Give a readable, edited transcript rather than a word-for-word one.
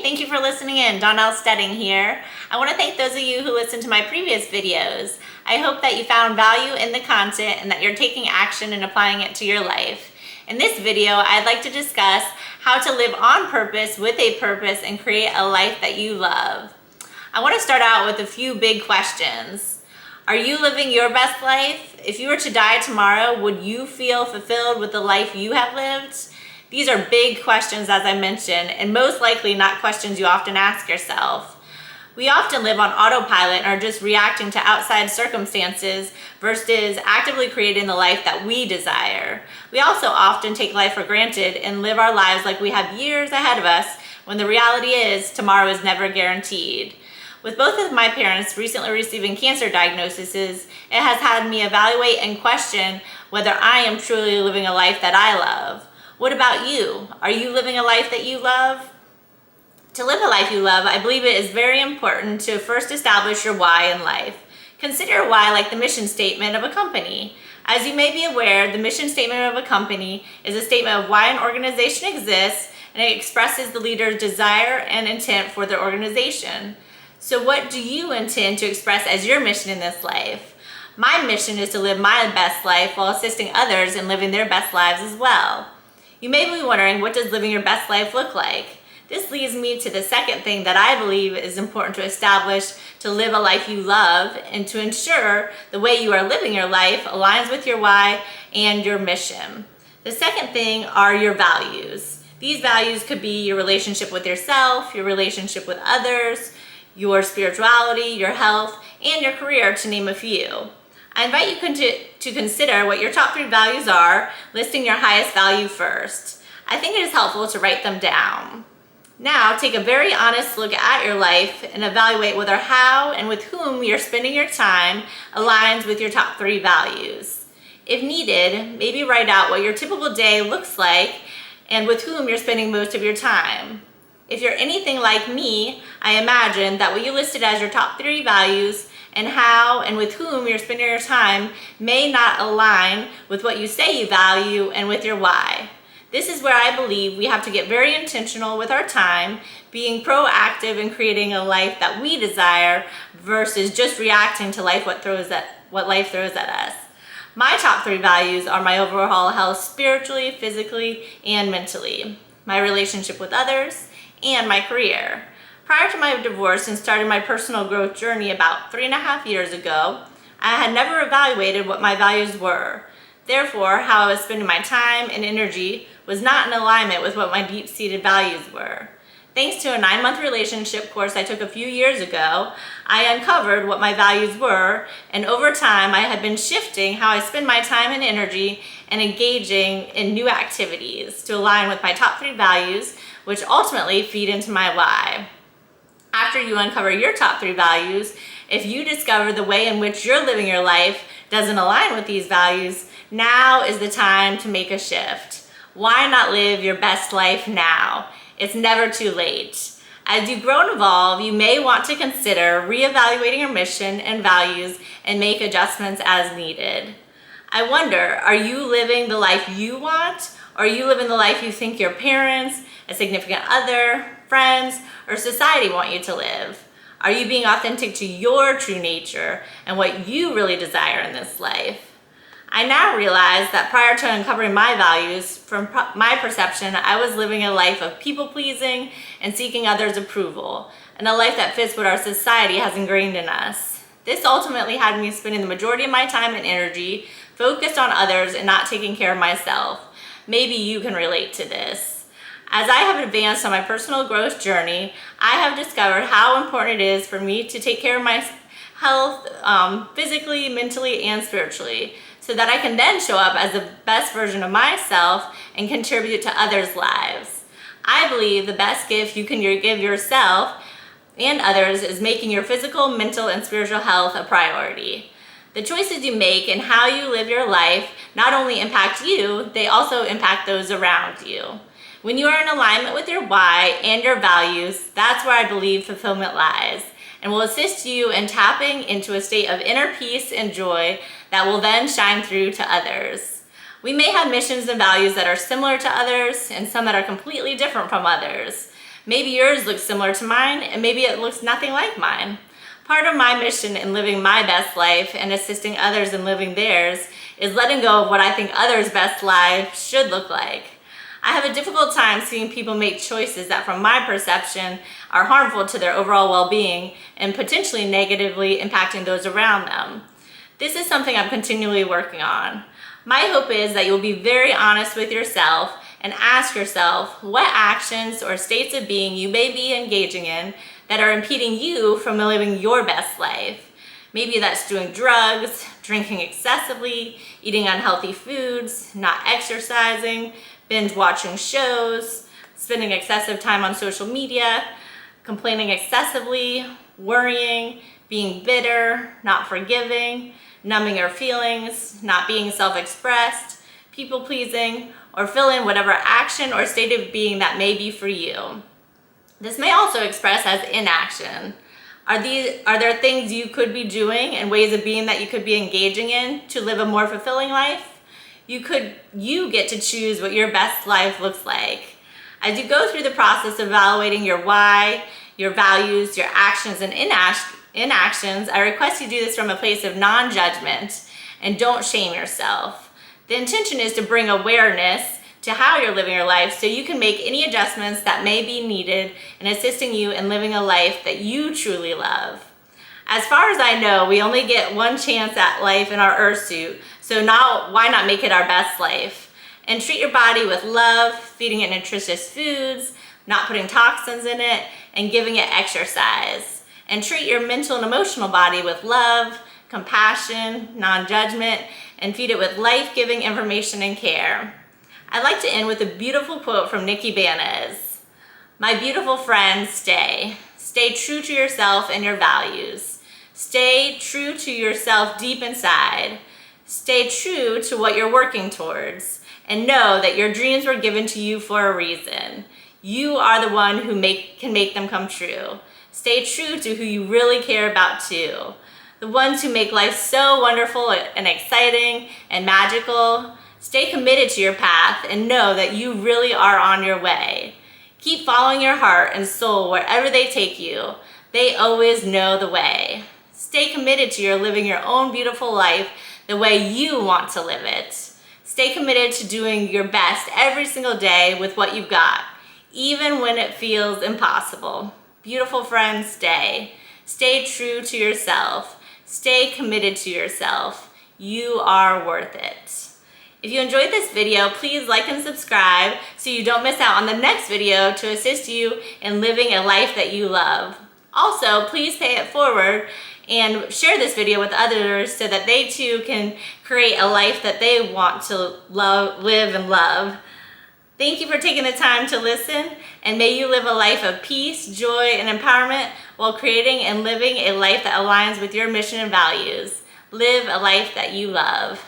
Hey, thank you for listening in. Donnell Stedding here. I want to thank those of you who listened to my previous videos. I hope that you found value in the content and that you're taking action and applying it to your life. In this video, I'd like to discuss how to live on purpose with a purpose and create a life that you love. I want to start out with a few big questions. Are you living your best life? If you were to die tomorrow, would you feel fulfilled with the life you have lived? These are big questions, as I mentioned, and most likely not questions you often ask yourself. We often live on autopilot and are just reacting to outside circumstances versus actively creating the life that we desire. We also often take life for granted and live our lives like we have years ahead of us, when the reality is tomorrow is never guaranteed. With both of my parents recently receiving cancer diagnoses, it has had me evaluate and question whether I am truly living a life that I love. What about you? Are you living a life that you love? To live a life you love, I believe it is very important to first establish your why in life. Consider your why like the mission statement of a company. As you may be aware, the mission statement of a company is a statement of why an organization exists, and it expresses the leader's desire and intent for their organization. So what do you intend to express as your mission in this life? My mission is to live my best life while assisting others in living their best lives as well. You may be wondering, what does living your best life look like? This leads me to the second thing that I believe is important to establish to live a life you love and to ensure the way you are living your life aligns with your why and your mission. The second thing are your values. These values could be your relationship with yourself, your relationship with others, your spirituality, your health, and your career, to name a few. I invite you to consider what your top 3 values are, listing your highest value first. I think it is helpful to write them down. Now, take a very honest look at your life and evaluate whether how and with whom you're spending your time aligns with your top 3 values. If needed, maybe write out what your typical day looks like and with whom you're spending most of your time. If you're anything like me, I imagine that what you listed as your top 3 values and how and with whom you're spending your time may not align with what you say you value and with your why. This is where I believe we have to get very intentional with our time, being proactive in creating a life that we desire versus just reacting to what life throws at us. My top 3 values are my overall health spiritually, physically, and mentally, my relationship with others, and my career. Prior to my divorce and starting my personal growth journey about 3.5 years ago, I had never evaluated what my values were. Therefore, how I was spending my time and energy was not in alignment with what my deep-seated values were. Thanks to a 9-month relationship course I took a few years ago, I uncovered what my values were, and over time I had been shifting how I spend my time and energy and engaging in new activities to align with my top 3 values, which ultimately feed into my why. After you uncover your top 3 values, if you discover the way in which you're living your life doesn't align with these values, now is the time to make a shift. Why not live your best life now? It's never too late. As you grow and evolve, you may want to consider reevaluating your mission and values and make adjustments as needed. I wonder, are you living the life you want? Or are you living the life you think your parents, a significant other, friends, or society want you to live? Are you being authentic to your true nature and what you really desire in this life? I now realize that prior to uncovering my values, from my perception, I was living a life of people-pleasing and seeking others' approval, and a life that fits what our society has ingrained in us. This ultimately had me spending the majority of my time and energy focused on others and not taking care of myself. Maybe you can relate to this. As I have advanced on my personal growth journey, I have discovered how important it is for me to take care of my health physically, mentally, and spiritually, so that I can then show up as the best version of myself and contribute to others' lives. I believe the best gift you can give yourself and others is making your physical, mental, and spiritual health a priority. The choices you make and how you live your life not only impact you, they also impact those around you. When you are in alignment with your why and your values, that's where I believe fulfillment lies, and will assist you in tapping into a state of inner peace and joy that will then shine through to others. We may have missions and values that are similar to others and some that are completely different from others. Maybe yours looks similar to mine, and maybe it looks nothing like mine. Part of my mission in living my best life and assisting others in living theirs is letting go of what I think others' best lives should look like. I have a difficult time seeing people make choices that, from my perception, are harmful to their overall well-being and potentially negatively impacting those around them. This is something I'm continually working on. My hope is that you'll be very honest with yourself and ask yourself what actions or states of being you may be engaging in that are impeding you from living your best life. Maybe that's doing drugs, drinking excessively, eating unhealthy foods, not exercising, binge watching shows, spending excessive time on social media, complaining excessively, worrying, being bitter, not forgiving, numbing your feelings, not being self-expressed, people-pleasing, or fill in whatever action or state of being that may be for you. This may also express as inaction. Are there things you could be doing and ways of being that you could be engaging in to live a more fulfilling life? You get to choose what your best life looks like. As you go through the process of evaluating your why, your values, your actions, and inactions, I request you do this from a place of non-judgment and don't shame yourself. The intention is to bring awareness to how you're living your life so you can make any adjustments that may be needed in assisting you in living a life that you truly love. As far as I know, we only get one chance at life in our earth suit, so why not make it our best life? And treat your body with love, feeding it nutritious foods, not putting toxins in it, and giving it exercise. And treat your mental and emotional body with love, compassion, non-judgment, and feed it with life-giving information and care. I'd like to end with a beautiful quote from Nikki Banez. My beautiful friend, stay. Stay true to yourself and your values. Stay true to yourself deep inside. Stay true to what you're working towards. And know that your dreams were given to you for a reason. You are the one who can make them come true. Stay true to who you really care about too. The ones who make life so wonderful and exciting and magical. Stay committed to your path and know that you really are on your way. Keep following your heart and soul wherever they take you. They always know the way. Stay committed to living your own beautiful life the way you want to live it. Stay committed to doing your best every single day with what you've got, even when it feels impossible. Beautiful friend, stay. Stay true to yourself. Stay committed to yourself. You are worth it. If you enjoyed this video, please like and subscribe so you don't miss out on the next video to assist you in living a life that you love. Also, please pay it forward and share this video with others so that they too can create a life that they want to live and love. Thank you for taking the time to listen, and may you live a life of peace, joy, and empowerment while creating and living a life that aligns with your mission and values. Live a life that you love.